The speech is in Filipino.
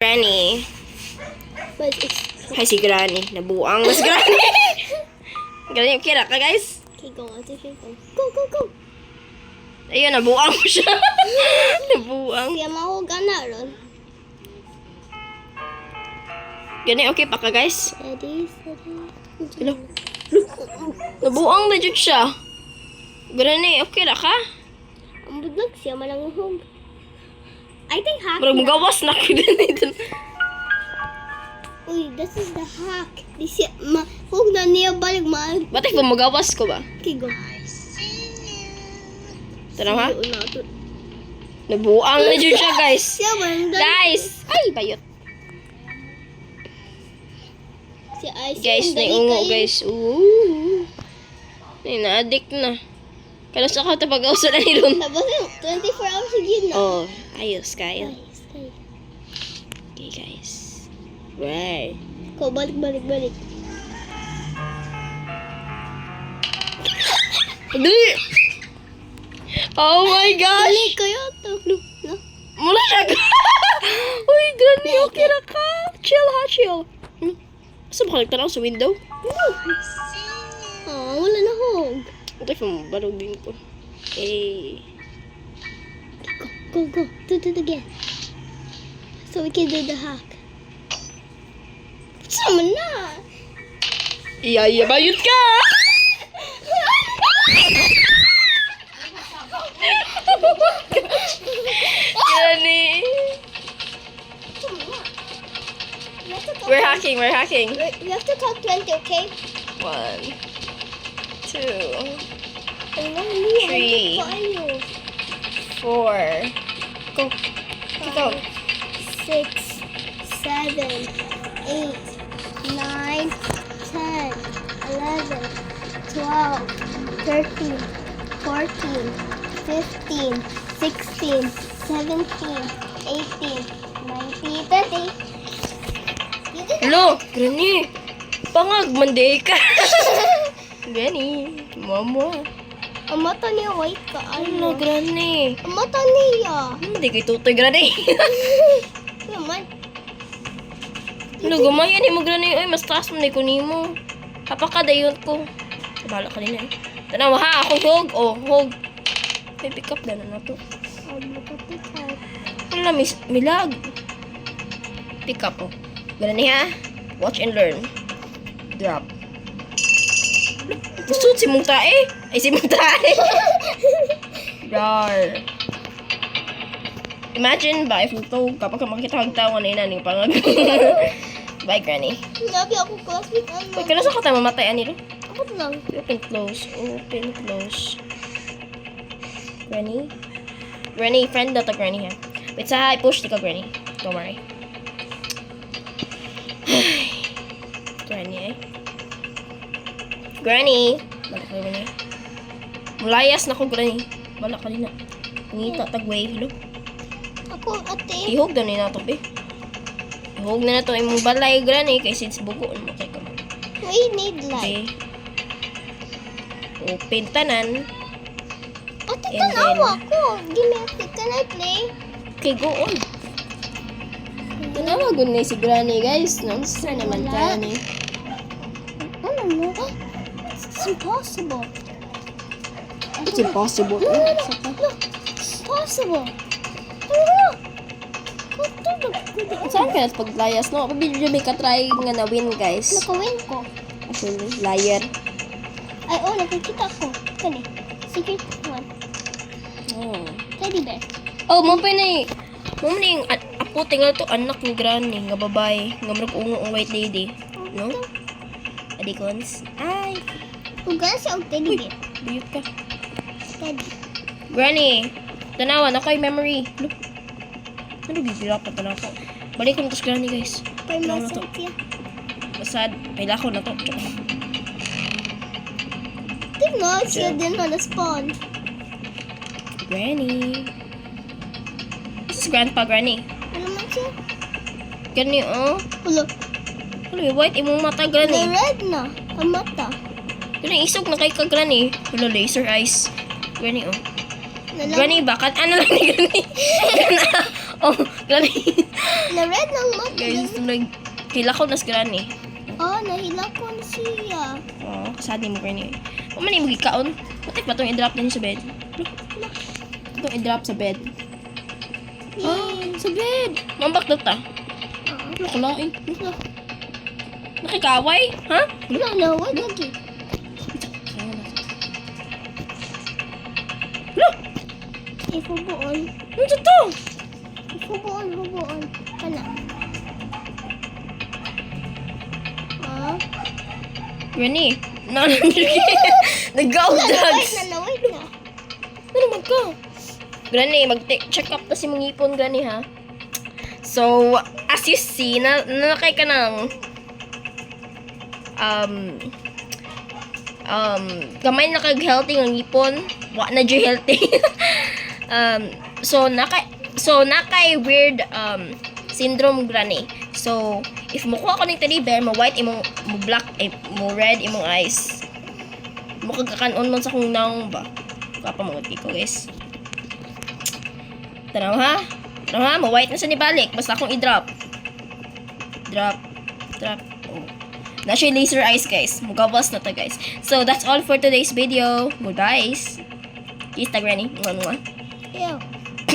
Granny. But it's... Hay si Granny. Nabuang mas Granny. Granny, okay ra ka guys? Okay, go. Go, go, go. Ayun, nabuang ko siya. Nabuang. Siya mahuga na ron. Gani, okay pa ka guys? Steady, steady. Hello. Nabuang na dyan siya. Granny, okay ra ka? Ang budlag siya malanguhog. I think hack. Parang magawas na ko din ito. Uy, this is the hack. Di siya, hug na niya balik Ba't pa magawas ko ba? Okay, go. Tanaw ha? Siya, una, to. Nabuang na dyan siya guys. Siya, walang Guys! Ay, bayot. Si Ice. Guys, naiungo guys. Ooh. Ay, na-addict na. Kala sa ka tapag-auso na nilun. Tapos yung 24 hours again na. Oh, ayos kayo. Nice, nice. Okay guys. Right. Go, balik. Dali! Oh my gosh! Dali kayo to. No? Mula siya. Uy, Granny, okay na ka. Chill ha, chill. Saan ba ka nagtanaw sa window? Oh, wala na hog. Ito yung barog din ko. Okay. Go. Do it again. So we can do the hack. Sama na. Iya, bayot ka! Granny. We're hacking. We have to count 20, okay? 1, 2, Three. 4. Go. Go. 6, 7, 8, 9, 10, 11, 12, 13, 14, 15, 16, 17, 18, 19, 20. Hello, Granny. Pangag, Monday ka. Granny, mama. Ang mata niya white ka. Ano, Granny? Ang mata niya. Hindi kay tutoy, Granny. Naman. Ano, gumayan ni mo, Granny. Uy, mas taas mo na ko nimo. Hapakadayon ko. Bahala ka din eh. Tanaw ha, ako hog. Oh, hog. May pick up na na to. Wala, milag. Pick up, oh. Granny ha. Watch and learn. Drop. Gusto si mong tae. Ay, si mong tae. Rar. Imagine ba, if ito, kapag ka makita kang tawa na inaning pangag. Bye, Granny. Sinabi ako classmate ano. Uy, kano sa kata mamatay, Anilo? Kapot lang. Open, close. Open, close. Granny? Granny, friend na to, Granny, ha? Wait, sa push ka, Granny. Don't worry. Granny, eh. Granny! Balik ka, Granny. Mulayas na ko, Granny. Bala ka din na. Ngita, tagway. Hello? Ako, ate. Ihog na ni nato, be. Ihog na to imong balay, Granny. Kay since bugoon mo kay kamay. We need light. Okay. Open tanan. Ate, And tanawa ko. Give me a pick. Can I play? Okay, go on. Tanawa gun ni si Granny, guys. Nonsa naman Wala. Granny. Ano mo? It's impossible. It's impossible. No. It's possible. Ano? Saan ka na paglayas, no? Pabili may katry nga na win, guys. Nakawin ko. Actually, liar. Ay, oh, nakikita ko. Kani. Secret one. Oh. Teddy bear. Oh, mo pa na mo na yung apo tinggal to anak ni Granny nga babae nga marag ungo ang white lady, no? Adikons. Ay, Ugal siya og teddy bear. biyot ka. Teddy. Granny, tanawan ako yung memory. Look. Ano gigilap pa tanaw ko. Balik ko na to sa Granny, guys. Kay Tanaw na to. Masaya. Basad, paila ko na to. Tsaka. Tingnan, siya din na spawn. Granny. This is Grandpa, Granny. Ano man siya? Granny, oh. Hello. Ano yung white imong mata, Granny? Red na. Ang mata. Granny, isog na kay ka, Granny. Hello, laser eyes. Granny, oh. Nalang. Granny, bakit? Ano lang ni Granny? Granny, oh, Granny. Na red lang mo. Guys, kila ko nas granny. Oh, nahila ko na siya. Oh, kasadi mo granny. Umani mo gikaon. Matik ba itong i-drop din sa bed? Itong i-drop sa bed. Oh, sa bed. Mambak na ta. Ano ko lang eh. Nakikaway? Ha? Wala, wag lagi. Ano? Ifubuon. Ano to? Hubuon. Kana. Ah. Granny. Nag-out drugs. Nanaway na. Ano man ka? Granny, mag-check up na si mong ipon, Granny, ha? So, as you see, nakay ka ng gamay na kag-healthy ng ipon. Wa na dyo healthy. So, nakay weird syndrome, Granny. So, if mukuha ko ng teddy bear, mo-white imong, mo-black, mo-red imong eyes. Mukagkakanon man sa kong naong ba? Kapamungod ko, guys. Tanaw ha? Ma-white na sa nibalik. Basta akong i-drop. Drop. Oh. Na siya yung laser eyes, guys. Mugabas na to, guys. So, that's all for today's video. Goodbye. Kita, Granny. Mwah, mwah. Ew.